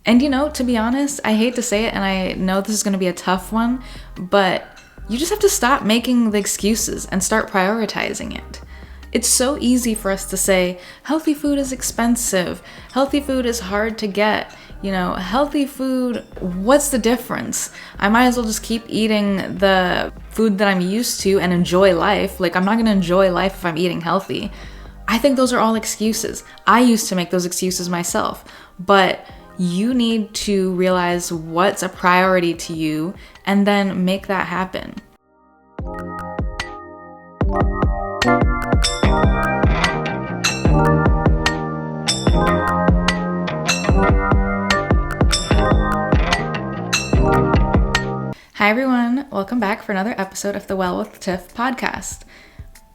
And to be honest, I hate to say it, and I know this is going to be a tough one, but you just have to stop making the excuses and start prioritizing it. It's so easy for us to say, healthy food is expensive, healthy food is hard to get, healthy food, what's the difference? I might as well just keep eating the food that I'm used to and enjoy life. Like, I'm not gonna enjoy life if I'm eating healthy. I think those are all excuses. I used to make those excuses myself, but you need to realize what's a priority to you and then make that happen. Hi everyone, welcome back for another episode of the WellwithTiff podcast.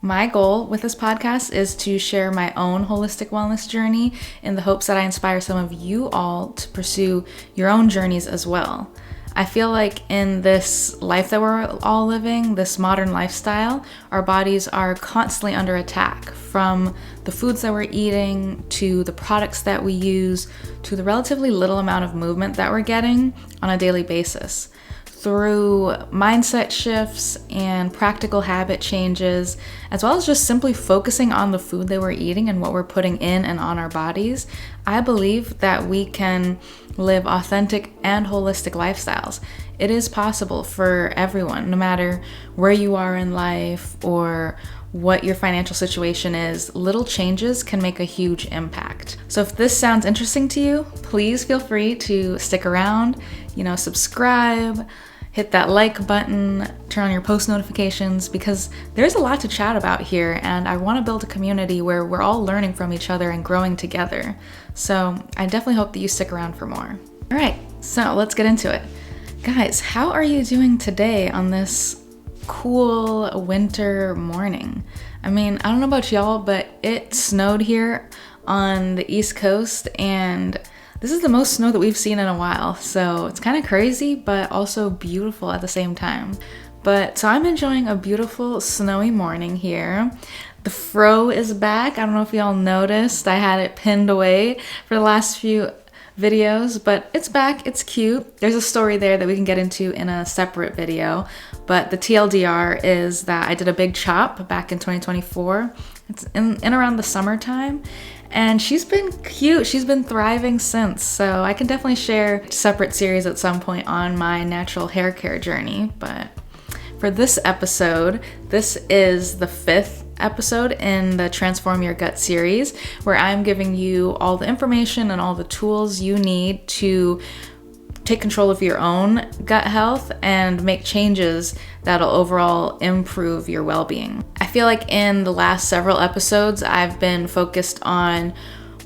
My goal with this podcast is to share my own holistic wellness journey in the hopes that I inspire some of you all to pursue your own journeys as well. I feel like in this life that we're all living, this modern lifestyle, our bodies are constantly under attack, from the foods that we're eating, to the products that we use, to the relatively little amount of movement that we're getting on a daily basis. Through mindset shifts and practical habit changes, as well as just simply focusing on the food that we're eating and what we're putting in and on our bodies, I believe that we can live authentic and holistic lifestyles. It is possible for everyone, no matter where you are in life or what your financial situation is. Little changes can make a huge impact. So if this sounds interesting to you, please feel free to stick around, subscribe, hit that like button, turn on your post notifications, because there's a lot to chat about here, and I want to build a community where we're all learning from each other and growing together. So I definitely hope that you stick around for more. All right, so let's get into it. Guys, how are you doing today on this cool winter morning? I mean, I don't know about y'all, but it snowed here on the East Coast, and this is the most snow that we've seen in a while, so it's kind of crazy, but also beautiful at the same time. So I'm enjoying a beautiful snowy morning here. The fro is back. I don't know if y'all noticed. I had it pinned away for the last few videos, but it's back. It's cute. There's a story there that we can get into in a separate video, but the TLDR is that I did a big chop back in 2024. It's in around the summertime. And she's been cute. She's been thriving since. So I can definitely share a separate series at some point on my natural hair care journey. But for this episode, this is the 5th episode in the Transform Your Gut series, where I'm giving you all the information and all the tools you need to take control of your own gut health and make changes that'll overall improve your well-being. I feel like in the last several episodes, I've been focused on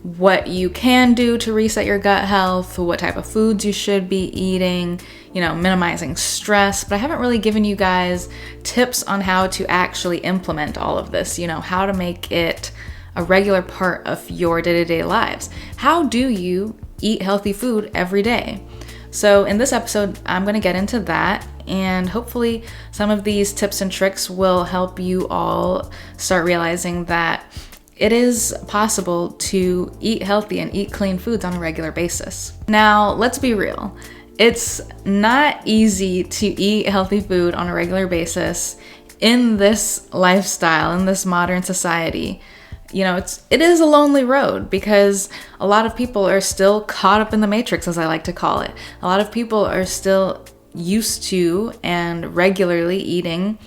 what you can do to reset your gut health, what type of foods you should be eating, minimizing stress, but I haven't really given you guys tips on how to actually implement all of this, how to make it a regular part of your day-to-day lives. How do you eat healthy food every day? So in this episode, I'm going to get into that, and hopefully some of these tips and tricks will help you all start realizing that it is possible to eat healthy and eat clean foods on a regular basis. Now, let's be real. It's not easy to eat healthy food on a regular basis in this lifestyle, in this modern society. It is a lonely road, because a lot of people are still caught up in the matrix, as I like to call it. A lot of people are still used to and regularly eating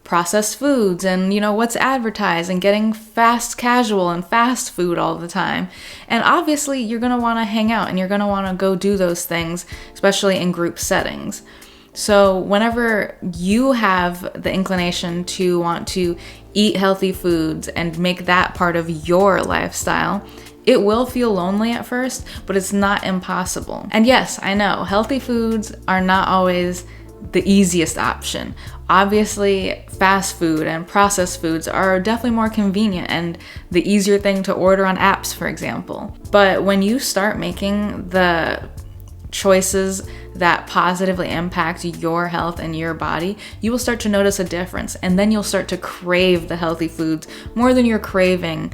processed foods and, what's advertised, and getting fast casual and fast food all the time. And obviously you're going to want to hang out and you're going to want to go do those things, especially in group settings. So whenever you have the inclination to want to eat healthy foods and make that part of your lifestyle, it will feel lonely at first, but it's not impossible. And yes, I know, healthy foods are not always the easiest option. Obviously, fast food and processed foods are definitely more convenient and the easier thing to order on apps, for example. But when you start making the choices that positively impact your health and your body, you will start to notice a difference, and then you'll start to crave the healthy foods more than you're craving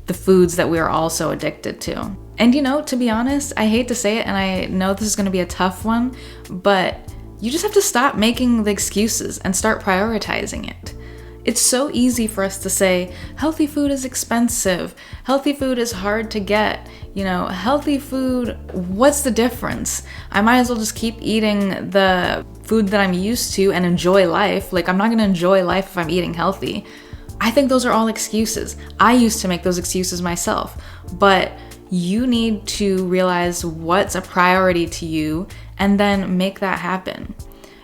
the foods that we are all so addicted to. And to be honest, I hate to say it, and I know this is going to be a tough one, but you just have to stop making the excuses and start prioritizing it. It's so easy for us to say, healthy food is expensive, healthy food is hard to get, healthy food, what's the difference? I might as well just keep eating the food that I'm used to and enjoy life. Like, I'm not gonna enjoy life if I'm eating healthy. I think those are all excuses. I used to make those excuses myself, but you need to realize what's a priority to you and then make that happen.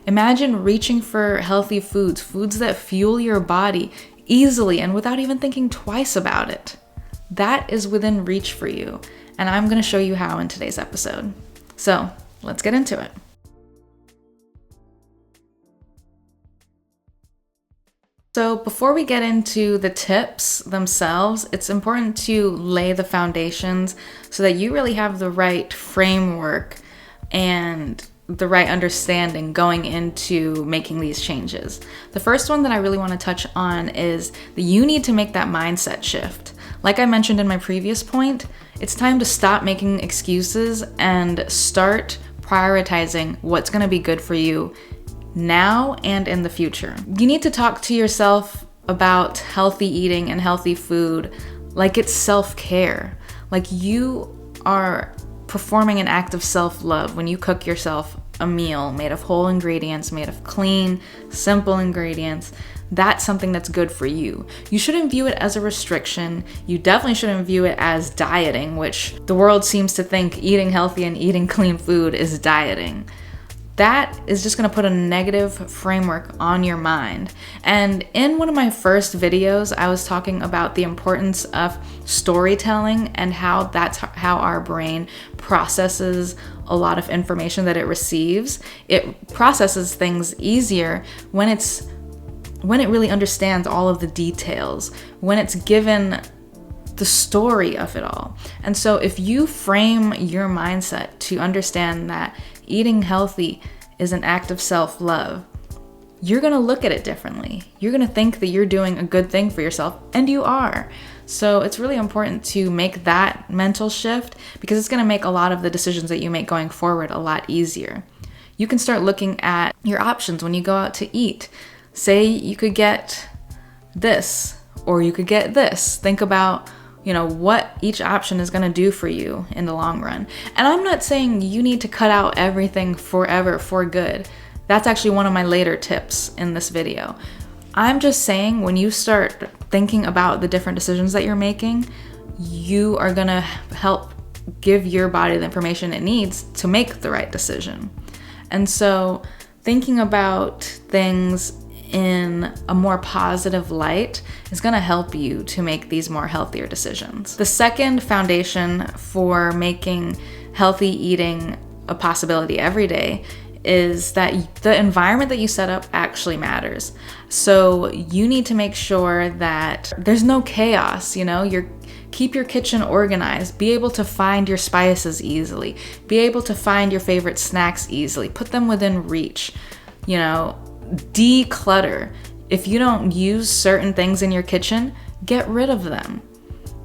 Imagine reaching for healthy foods that fuel your body easily and without even thinking twice about it. That is within reach for you, and I'm going to show you how in today's episode. So, let's get into it. So before we get into the tips themselves, it's important to lay the foundations so that you really have the right framework and the right understanding going into making these changes. The first one that I really want to touch on is that you need to make that mindset shift. Like I mentioned in my previous point, it's time to stop making excuses and start prioritizing what's going to be good for you now and in the future. You need to talk to yourself about healthy eating and healthy food like it's self-care. Like you are performing an act of self-love when you cook yourself a meal made of whole ingredients, made of clean, simple ingredients. That's something that's good for you. You shouldn't view it as a restriction. You definitely shouldn't view it as dieting, which the world seems to think eating healthy and eating clean food is dieting. That is just going to put a negative framework on your mind. And in one of my first videos, I was talking about the importance of storytelling and how that's how our brain processes a lot of information that it receives. It processes things easier when it really understands all of the details, when it's given the story of it all. And so if you frame your mindset to understand that eating healthy is an act of self-love, you're going to look at it differently. You're going to think that you're doing a good thing for yourself, and you are. So it's really important to make that mental shift because it's going to make a lot of the decisions that you make going forward a lot easier. You can start looking at your options when you go out to eat. Say you could get this or you could get this. Think about what each option is going to do for you in the long run. And I'm not saying you need to cut out everything forever for good. That's actually one of my later tips in this video. I'm just saying when you start thinking about the different decisions that you're making, you are going to help give your body the information it needs to make the right decision. And so thinking about things in a more positive light is going to help you to make these more healthier decisions. The second foundation for making healthy eating a possibility every day is that the environment that you set up actually matters. So you need to make sure that there's no chaos, keep your kitchen organized, be able to find your spices easily, be able to find your favorite snacks easily, put them within reach, declutter. If you don't use certain things in your kitchen, get rid of them.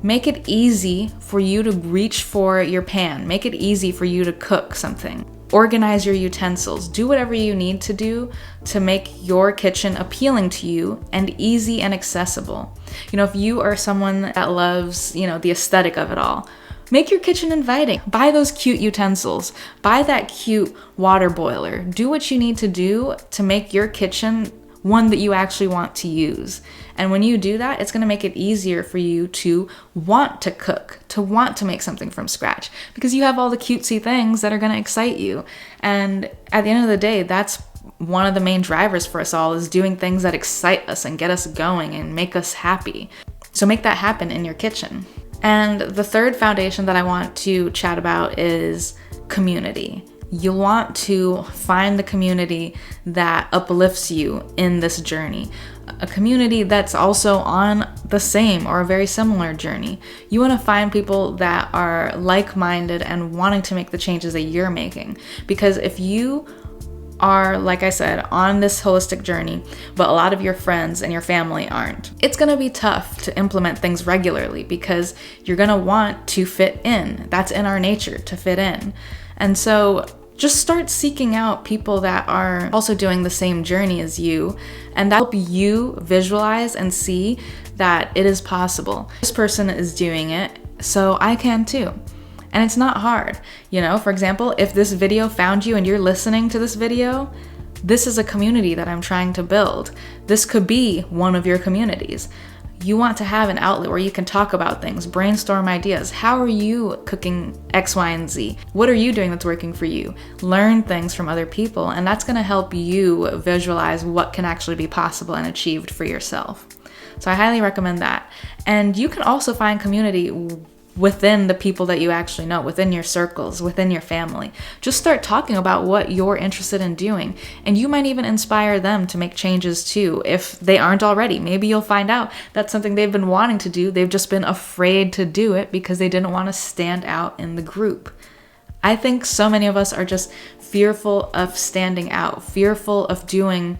Make it easy for you to reach for your pan. Make it easy for you to cook something. Organize your utensils. Do whatever you need to do to make your kitchen appealing to you and easy and accessible. If you are someone that loves, the aesthetic of it all, make your kitchen inviting. Buy those cute utensils. Buy that cute water boiler. Do what you need to do to make your kitchen one that you actually want to use. And when you do that, it's going to make it easier for you to want to cook, to want to make something from scratch, because you have all the cutesy things that are going to excite you. And at the end of the day, that's one of the main drivers for us all, is doing things that excite us and get us going and make us happy. So make that happen in your kitchen. And the third foundation that I want to chat about is community. You want to find the community that uplifts you in this journey, a community that's also on the same or a very similar journey. You want to find people that are like-minded and wanting to make the changes that you're making, because if you are, like I said, on this holistic journey, but a lot of your friends and your family aren't. It's gonna be tough to implement things regularly because you're gonna want to fit in. That's in our nature, to fit in. And so just start seeking out people that are also doing the same journey as you, and that'll help you visualize and see that it is possible. This person is doing it, so I can too. And it's not hard. For example, if this video found you and you're listening to this video, this is a community that I'm trying to build. This could be one of your communities. You want to have an outlet where you can talk about things, brainstorm ideas. How are you cooking X, Y, and Z? What are you doing that's working for you? Learn things from other people, and that's gonna help you visualize what can actually be possible and achieved for yourself. So I highly recommend that. And you can also find community within the people that you actually know, within your circles, within your family. Just start talking about what you're interested in doing, and you might even inspire them to make changes too if they aren't already. Maybe you'll find out that's something they've been wanting to do. They've just been afraid to do it because they didn't want to stand out in the group. I think so many of us are just fearful of standing out, fearful of doing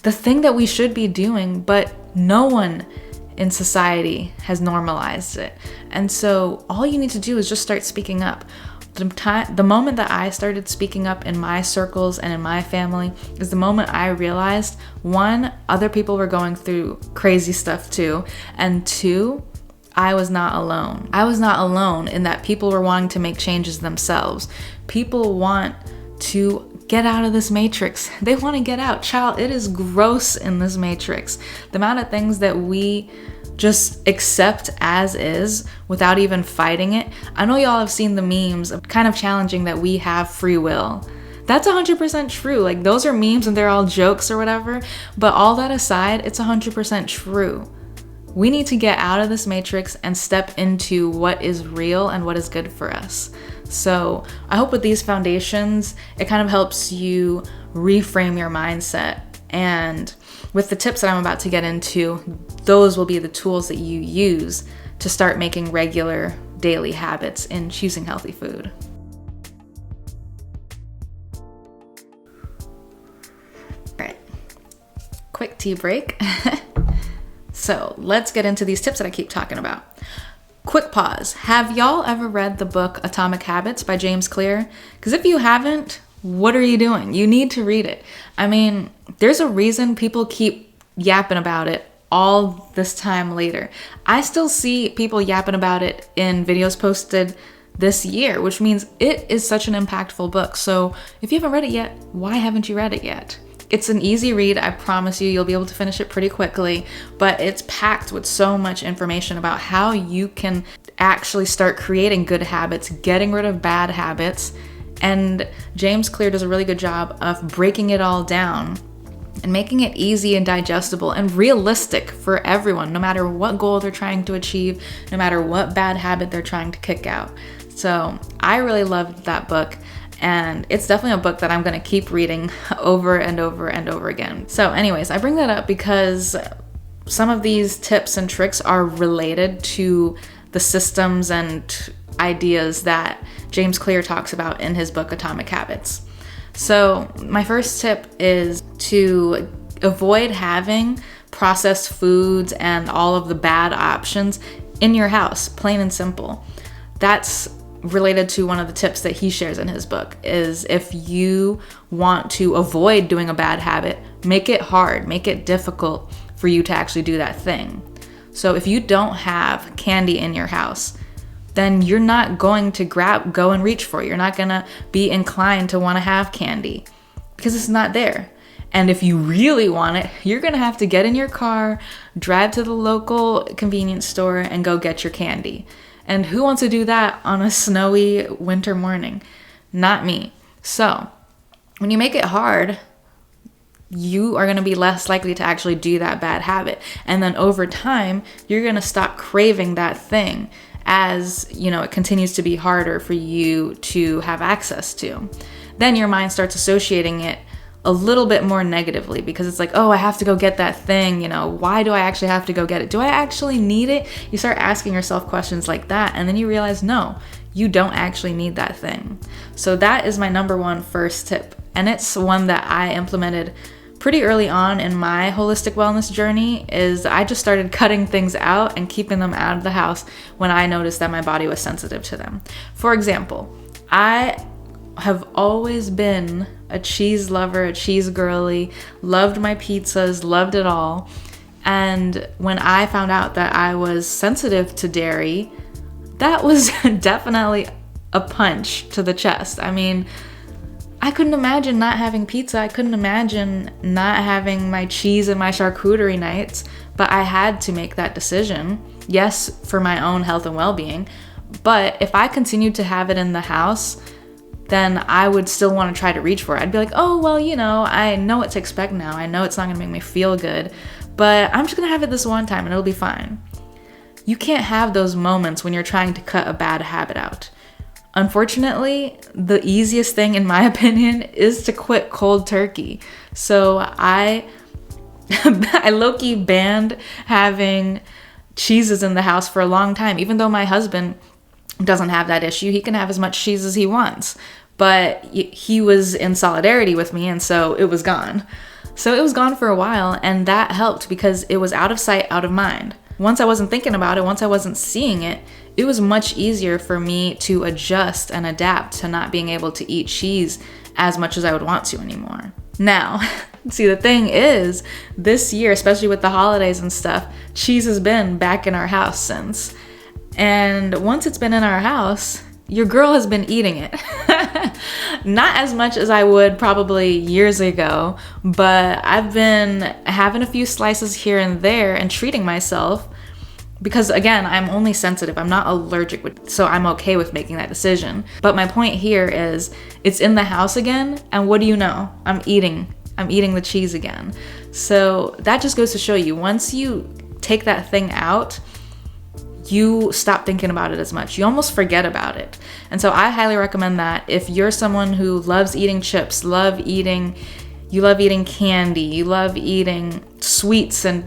the thing that we should be doing, but no one in society has normalized it. And so all you need to do is just start speaking up. The moment that I started speaking up in my circles and in my family is the moment I realized, one, other people were going through crazy stuff too, and two, I was not alone. I was not alone in that people were wanting to make changes themselves. People want to get out of this matrix. They want to get out. Child, it is gross in this matrix. The amount of things that we just accept as is without even fighting it. I know y'all have seen the memes of kind of challenging that we have free will. That's 100% true. Like, those are memes and they're all jokes or whatever. But all that aside, it's 100% true. We need to get out of this matrix and step into what is real and what is good for us. So I hope with these foundations, it kind of helps you reframe your mindset. And with the tips that I'm about to get into, those will be the tools that you use to start making regular daily habits in choosing healthy food. All right, quick tea break. So let's get into these tips that I keep talking about. Quick pause. Have y'all ever read the book Atomic Habits by James Clear? Because if you haven't, what are you doing? You need to read it. I mean, there's a reason people keep yapping about it all this time later. I still see people yapping about it in videos posted this year, which means it is such an impactful book. So if you haven't read it yet, why haven't you read it yet? It's an easy read. I promise you'll be able to finish it pretty quickly, but it's packed with so much information about how you can actually start creating good habits, getting rid of bad habits. And James Clear does a really good job of breaking it all down and making it easy and digestible and realistic for everyone, no matter what goal they're trying to achieve, no matter what bad habit they're trying to kick out. So I really loved that book. And it's definitely a book that I'm going to keep reading over and over and over again. So anyways, I bring that up because some of these tips and tricks are related to the systems and ideas that James Clear talks about in his book, Atomic Habits. So my first tip is to avoid having processed foods and all of the bad options in your house, plain and simple. That's related to one of the tips that he shares in his book, is if you want to avoid doing a bad habit, make it hard, make it difficult for you to actually do that thing. So if you don't have candy in your house, then you're not going to go and reach for it. You're not gonna be inclined to want to have candy because it's not there. And if you really want it, you're gonna have to get in your car, drive to the local convenience store and go get your candy. And who wants to do that on a snowy winter morning? Not me. So when you make it hard, you are going to be less likely to actually do that bad habit. And then over time, you're going to stop craving that thing as, it continues to be harder for you to have access to. Then your mind starts associating it a little bit more negatively because it's like, oh, I have to go get that thing. Why do I actually have to go get it? Do I actually need it? You start asking yourself questions like that. And then you realize, no, you don't actually need that thing. So that is my number one first tip. and it's one that I implemented pretty early on in my holistic wellness journey, is I just started cutting things out and keeping them out of the house when I noticed that my body was sensitive to them. For example, I have always been a cheese lover, a cheese girly, loved my pizzas, loved it all. And when I found out that I was sensitive to dairy, that was definitely a punch to the chest. I mean, I couldn't imagine not having pizza. I couldn't imagine not having my cheese and my charcuterie nights, but I had to make that decision. Yes, for my own health and well-being, but if I continued to have it in the house, then I would still want to try to reach for it. I'd be like, oh, well, I know what to expect now. I know it's not going to make me feel good, but I'm just going to have it this one time and it'll be fine. You can't have those moments when you're trying to cut a bad habit out. Unfortunately, the easiest thing, in my opinion, is to quit cold turkey. So I low-key banned having cheeses in the house for a long time, even though my husband doesn't have that issue. He can have as much cheese as he wants, but he was in solidarity with me, and so it was gone. So it was gone for a while, and that helped because it was out of sight, out of mind. Once I wasn't thinking about it, once I wasn't seeing it, it was much easier for me to adjust and adapt to not being able to eat cheese as much as I would want to anymore. Now, see, the thing is, this year, especially with the holidays and stuff, cheese has been back in our house since. And once it's been in our house, your girl has been eating it. Not as much as I would probably years ago, but I've been having a few slices here and there and treating myself because, again, I'm only sensitive. I'm not allergic, so I'm okay with making that decision. But my point here is it's in the house again, and what do you know? I'm eating the cheese again. So that just goes to show you, once you take that thing out, you stop thinking about it as much. You almost forget about it. And so I highly recommend that if you're someone who loves eating chips, you love eating candy, you love eating sweets and,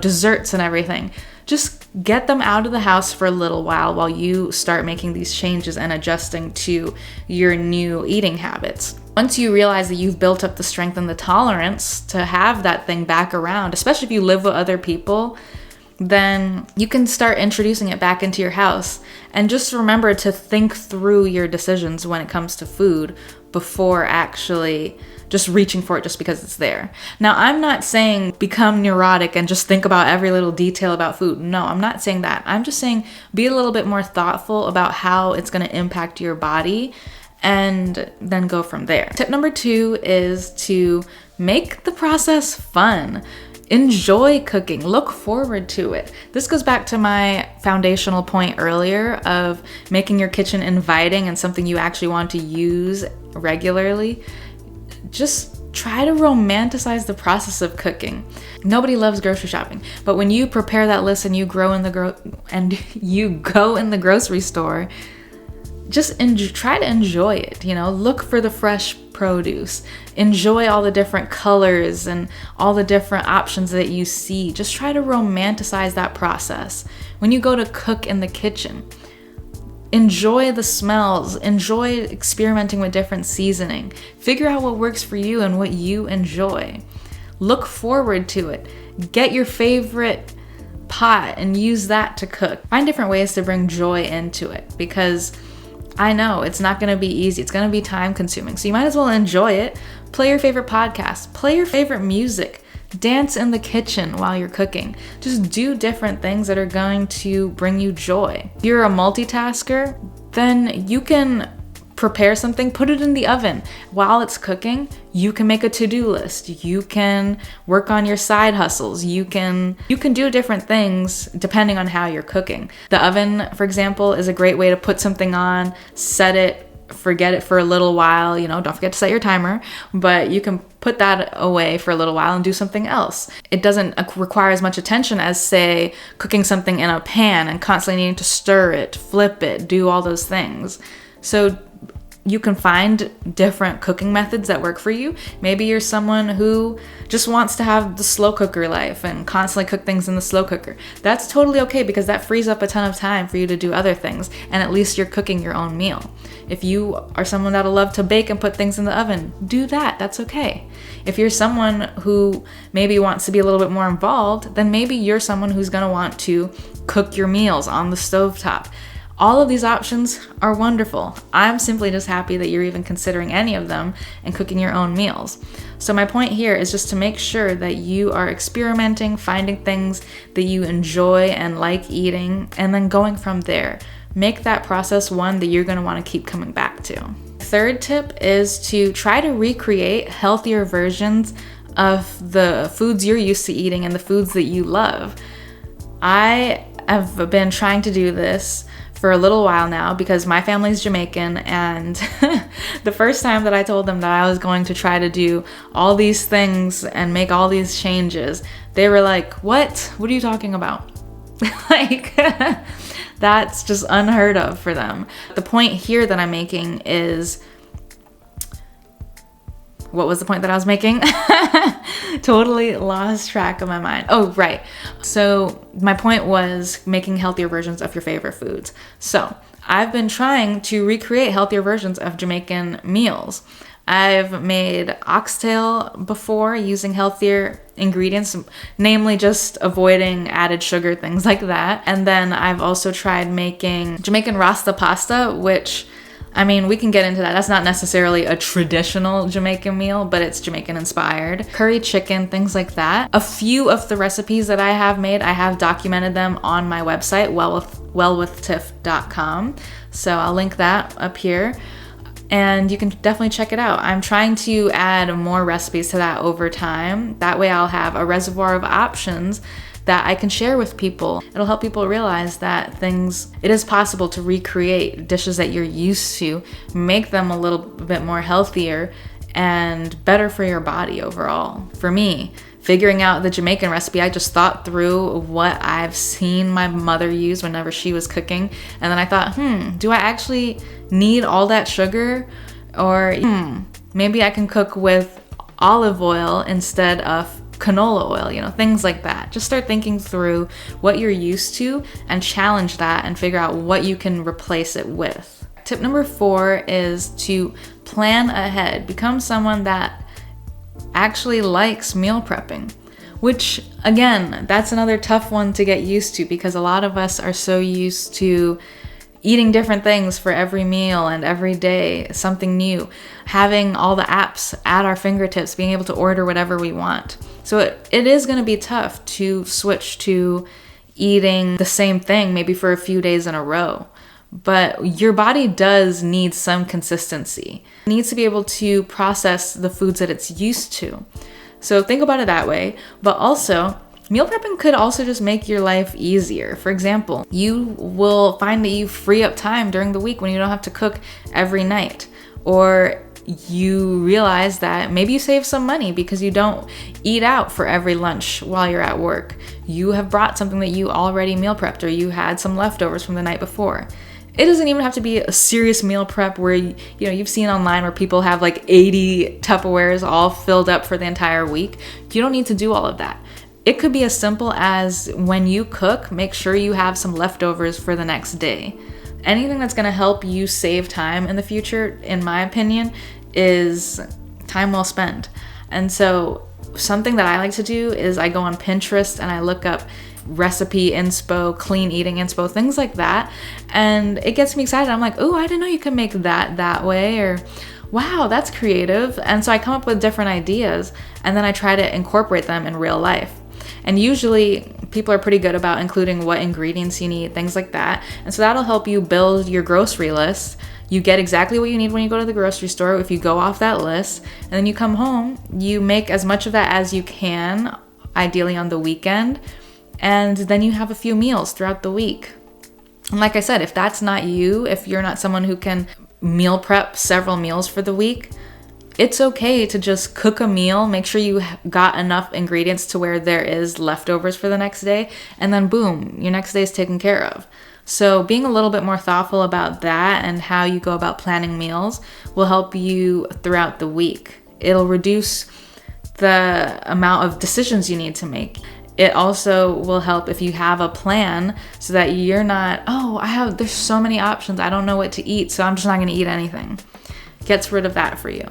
desserts and everything, just get them out of the house for a little while you start making these changes and adjusting to your new eating habits. Once you realize that you've built up the strength and the tolerance to have that thing back around, especially if you live with other people, then you can start introducing it back into your house. And just remember to think through your decisions when it comes to food before actually just reaching for it just because it's there. Now, I'm not saying become neurotic and just think about every little detail about food. No, I'm not saying that. I'm just saying be a little bit more thoughtful about how it's going to impact your body and then go from there. Tip number 2 is to make the process fun. Enjoy cooking. Look forward to it. This goes back to my foundational point earlier of making your kitchen inviting and something you actually want to use regularly. Just try to romanticize the process of cooking. Nobody loves grocery shopping, but when you prepare that list and you go in the grocery store, just try to enjoy it. Look for the fresh produce. Enjoy all the different colors and all the different options that you see. Just try to romanticize that process. When you go to cook in the kitchen, enjoy the smells. Enjoy experimenting with different seasoning. Figure out what works for you and what you enjoy. Look forward to it. Get your favorite pot and use that to cook. Find different ways to bring joy into it, because I know it's not going to be easy. It's going to be time consuming. So you might as well enjoy it. Play your favorite podcast. Play your favorite music. Dance in the kitchen while you're cooking. Just do different things that are going to bring you joy. If you're a multitasker, then you can prepare something, put it in the oven. While it's cooking, you can make a to-do list. You can work on your side hustles. You can do different things depending on how you're cooking. The oven, for example, is a great way to put something on, set it, forget it for a little while. Don't forget to set your timer, but you can put that away for a little while and do something else. It doesn't require as much attention as, say, cooking something in a pan and constantly needing to stir it, flip it, do all those things. So you can find different cooking methods that work for you. Maybe you're someone who just wants to have the slow cooker life and constantly cook things in the slow cooker. That's totally okay, because that frees up a ton of time for you to do other things, and at least you're cooking your own meal. If you are someone that'll love to bake and put things in the oven, do that. That's okay. If you're someone who maybe wants to be a little bit more involved, then maybe you're someone who's going to want to cook your meals on the stovetop. All of these options are wonderful. I'm simply just happy that you're even considering any of them and cooking your own meals. So my point here is just to make sure that you are experimenting, finding things that you enjoy and like eating, and then going from there. Make that process one that you're going to want to keep coming back to. Third tip is to try to recreate healthier versions of the foods you're used to eating and the foods that you love. I have been trying to do this for a little while now because my family's Jamaican, and the first time that I told them that I was going to try to do all these things and make all these changes, they were like, what are you talking about? Like, that's just unheard of for them. The point here that I'm making is, what was the point that I was making? Totally lost track of my mind. Oh, right. So my point was making healthier versions of your favorite foods. So I've been trying to recreate healthier versions of Jamaican meals. I've made oxtail before using healthier ingredients, namely just avoiding added sugar, things like that. And then I've also tried making Jamaican Rasta pasta, which, I mean, we can get into that. That's not necessarily a traditional Jamaican meal, but it's Jamaican inspired. Curry chicken, things like that. A few of the recipes that I have made, I have documented them on my website, WellwithTiff.com. So I'll link that up here, and you can definitely check it out. I'm trying to add more recipes to that over time. That way I'll have a reservoir of options that I can share with people. It'll help people realize that it is possible to recreate dishes that you're used to, make them a little bit more healthier and better for your body overall. For me, figuring out the Jamaican recipe, I just thought through what I've seen my mother use whenever she was cooking, and then I thought, do I actually need all that sugar? Or maybe I can cook with olive oil instead of canola oil, things like that. Just start thinking through what you're used to and challenge that and figure out what you can replace it with. Tip number 4 is to plan ahead. Become someone that actually likes meal prepping, which again, that's another tough one to get used to because a lot of us are so used to eating different things for every meal and every day, something new, having all the apps at our fingertips, being able to order whatever we want. So it is going to be tough to switch to eating the same thing maybe for a few days in a row. But your body does need some consistency. It needs to be able to process the foods that it's used to. So think about it that way. But also, meal prepping could also just make your life easier. For example, you will find that you free up time during the week when you don't have to cook every night. Or you realize that maybe you save some money because you don't eat out for every lunch while you're at work. You have brought something that you already meal prepped, or you had some leftovers from the night before. It doesn't even have to be a serious meal prep where you've seen online where people have like 80 Tupperwares all filled up for the entire week. You don't need to do all of that. It could be as simple as when you cook, make sure you have some leftovers for the next day. Anything that's going to help you save time in the future, in my opinion, is time well spent. And so something that I like to do is I go on Pinterest and I look up recipe inspo, clean eating inspo, things like that. And it gets me excited. I'm like, oh, I didn't know you could make that way, or wow, that's creative. And so I come up with different ideas and then I try to incorporate them in real life. And usually people are pretty good about including what ingredients you need, things like that. And so that'll help you build your grocery list. You get exactly what you need when you go to the grocery store if you go off that list. And then you come home, you make as much of that as you can, ideally on the weekend. And then you have a few meals throughout the week. And like I said, if that's not you, if you're not someone who can meal prep several meals for the week, it's okay to just cook a meal, make sure you got enough ingredients to where there is leftovers for the next day, and then boom, your next day is taken care of. So being a little bit more thoughtful about that and how you go about planning meals will help you throughout the week. It'll reduce the amount of decisions you need to make. It also will help if you have a plan so that you're not, there's so many options, I don't know what to eat, so I'm just not going to eat anything. Gets rid of that for you.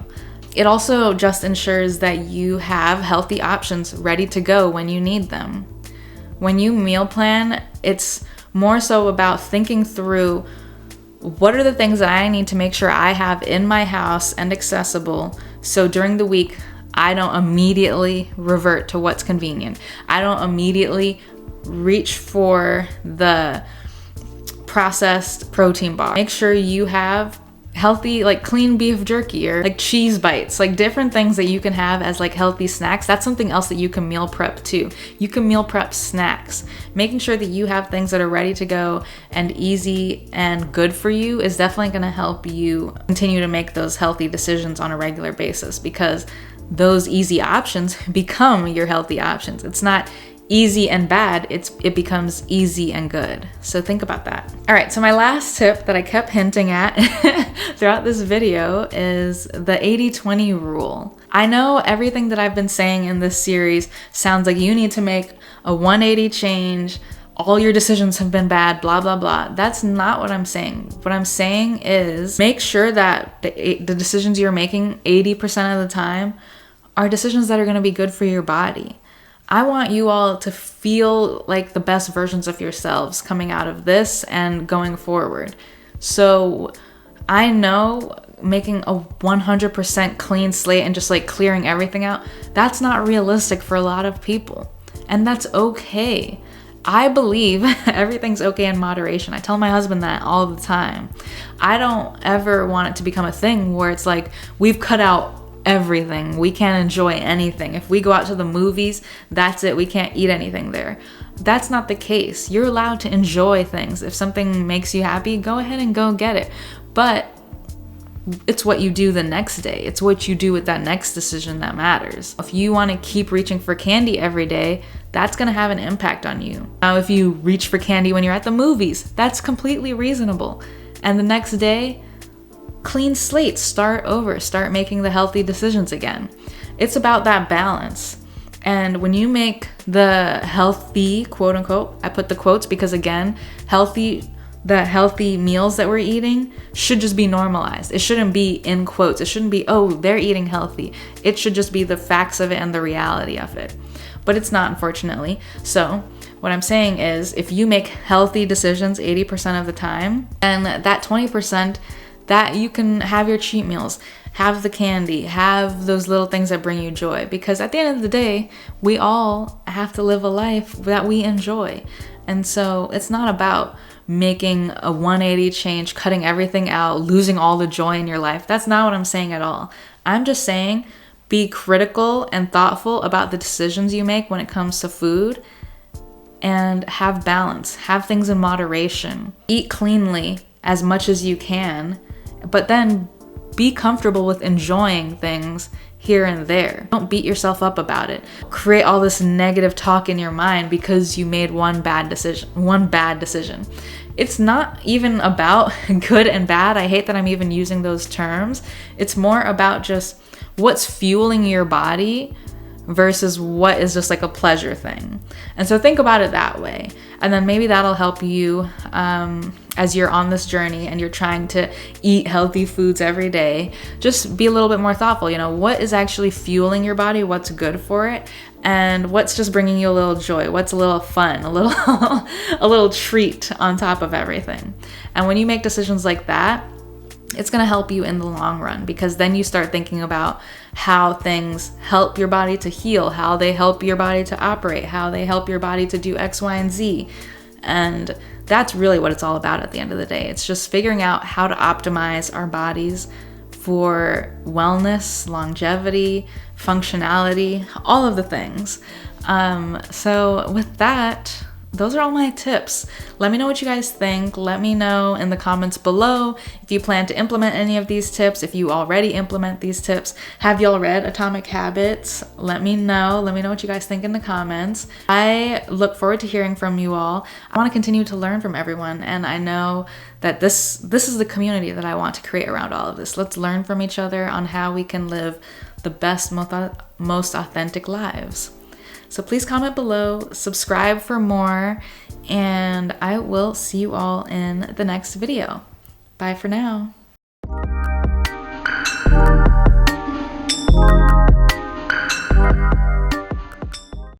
It also just ensures that you have healthy options ready to go when you need them. When you meal plan, it's more so about thinking through what are the things that I need to make sure I have in my house and accessible, so during the week I don't immediately revert to what's convenient. I don't immediately reach for the processed protein bar. Make sure you have healthy, like clean beef jerky or like cheese bites, like different things that you can have as like healthy snacks. That's something else that you can meal prep too. You can meal prep snacks. Making sure that you have things that are ready to go and easy and good for you is definitely going to help you continue to make those healthy decisions on a regular basis, because those easy options become your healthy options. It's not easy and bad, it becomes easy and good. So think about that. All right, so my last tip that I kept hinting at throughout this video is the 80-20 rule. I know everything that I've been saying in this series sounds like you need to make a 180 change, all your decisions have been bad, blah, blah, blah. That's not what I'm saying. What I'm saying is make sure that the decisions you're making 80% of the time are decisions that are gonna be good for your body. I want you all to feel like the best versions of yourselves coming out of this and going forward. So I know making a 100% clean slate and just like clearing everything out, that's not realistic for a lot of people. And that's okay. I believe everything's okay in moderation. I tell my husband that all the time. I don't ever want it to become a thing where it's like we've cut out everything. We can't enjoy anything. If we go out to the movies, that's it. We can't eat anything there. That's not the case. You're allowed to enjoy things. If something makes you happy, go ahead and go get it. But it's what you do the next day. It's what you do with that next decision that matters. If you want to keep reaching for candy every day, that's going to have an impact on you. Now, if you reach for candy when you're at the movies, that's completely reasonable. And the next day, clean slate, start over, start making the healthy decisions again. It's about that balance. And when you make the healthy, quote unquote, I put the quotes because again, the healthy meals that we're eating should just be normalized. It shouldn't be in quotes. It shouldn't be, oh, they're eating healthy. It should just be the facts of it and the reality of it. But it's not, unfortunately. So what I'm saying is if you make healthy decisions 80% of the time, and that 20%, that you can have your cheat meals, have the candy, have those little things that bring you joy. Because at the end of the day, we all have to live a life that we enjoy. And so it's not about making a 180 change, cutting everything out, losing all the joy in your life. That's not what I'm saying at all. I'm just saying be critical and thoughtful about the decisions you make when it comes to food, and have balance, have things in moderation. Eat cleanly as much as you can, but then be comfortable with enjoying things here and there. Don't beat yourself up about it. Create all this negative talk in your mind because you made one bad decision. It's not even about good and bad. I hate that I'm even using those terms. It's more about just what's fueling your body versus what is just like a pleasure thing. And so think about it that way. And then maybe that'll help you as you're on this journey and you're trying to eat healthy foods every day. Just be a little bit more thoughtful. What is actually fueling your body? What's good for it? And what's just bringing you a little joy? What's a little fun? A little a little treat on top of everything. And when you make decisions like that, it's going to help you in the long run, because then you start thinking about how things help your body to heal, how they help your body to operate, how they help your body to do X, Y, and Z. And that's really what it's all about at the end of the day. It's just figuring out how to optimize our bodies for wellness, longevity, functionality, all of the things. So with that, those are all my tips. Let me know what you guys think. Let me know in the comments below if you plan to implement any of these tips, if you already implement these tips. Have y'all read Atomic Habits? Let me know. Let me know what you guys think in the comments. I look forward to hearing from you all. I want to continue to learn from everyone, and I know that this is the community that I want to create around all of this. Let's learn from each other on how we can live the best, most authentic lives. So please comment below, subscribe for more, and I will see you all in the next video. Bye for now.